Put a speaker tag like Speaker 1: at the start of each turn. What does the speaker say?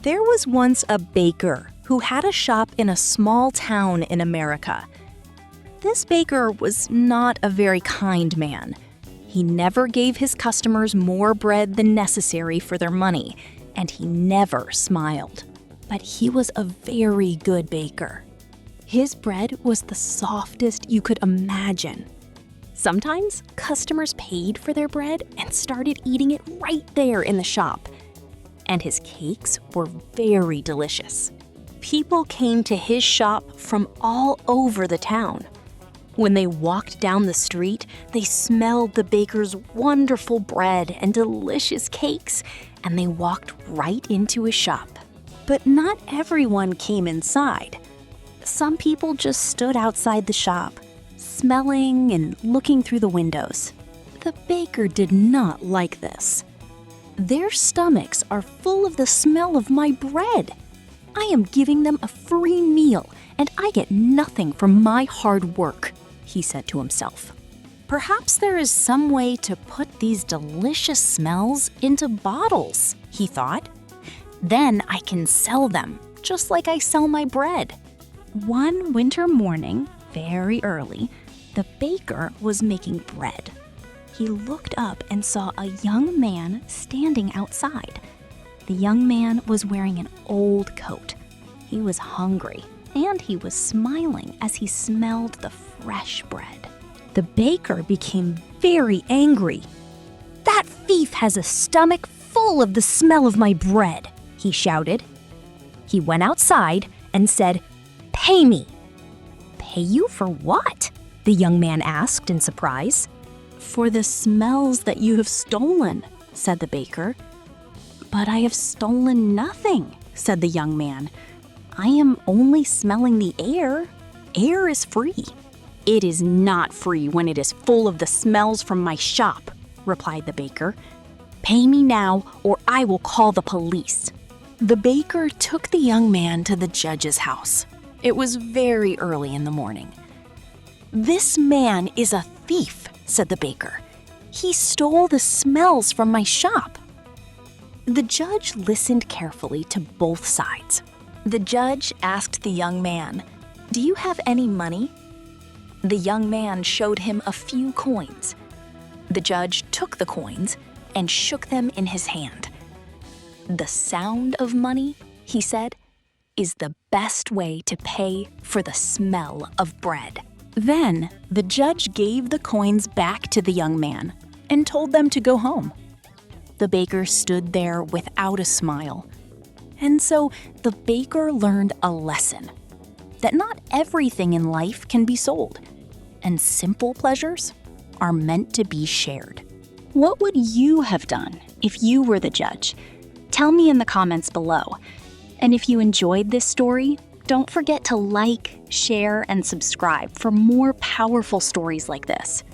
Speaker 1: There was once a baker who had a shop in a small town in America. This baker was not a very kind man. He never gave his customers more bread than necessary for their money, and he never smiled. But he was a very good baker. His bread was the softest you could imagine. Sometimes customers paid for their bread and started eating it right there in the shop. And his cakes were very delicious. People came to his shop from all over the town. When they walked down the street, they smelled the baker's wonderful bread and delicious cakes, and they walked right into his shop. But not everyone came inside. Some people just stood outside the shop, smelling and looking through the windows. The baker did not like this. Their stomachs are full of the smell of my bread. I am giving them a free meal, and I get nothing from my hard work, he said to himself. Perhaps there is some way to put these delicious smells into bottles, he thought. Then I can sell them, just like I sell my bread. One winter morning, very early, the baker was making bread. He looked up and saw a young man standing outside. The young man was wearing an old coat. He was hungry, and he was smiling as he smelled the fresh bread. The baker became very angry. "That thief has a stomach full of the smell of my bread," he shouted. He went outside and said, "Pay me." "Pay you for what?" the young man asked in surprise. "For the smells that you have stolen," said the baker. "But I have stolen nothing," said the young man. "I am only smelling the air. Air is free." "It is not free when it is full of the smells from my shop," replied the baker. "Pay me now, or I will call the police." The baker took the young man to the judge's house. It was very early in the morning. "This man is a thief," said the baker. "He stole the smells from my shop." The judge listened carefully to both sides. The judge asked the young man, "Do you have any money?" The young man showed him a few coins. The judge took the coins and shook them in his hand. "The sound of money," he said, "is the best way to pay for the smell of bread." Then the judge gave the coins back to the young man and told them to go home. The baker stood there without a smile. And so the baker learned a lesson, that not everything in life can be sold, and simple pleasures are meant to be shared. What would you have done if you were the judge? Tell me in the comments below. And if you enjoyed this story, don't forget to like, share, and subscribe for more powerful stories like this.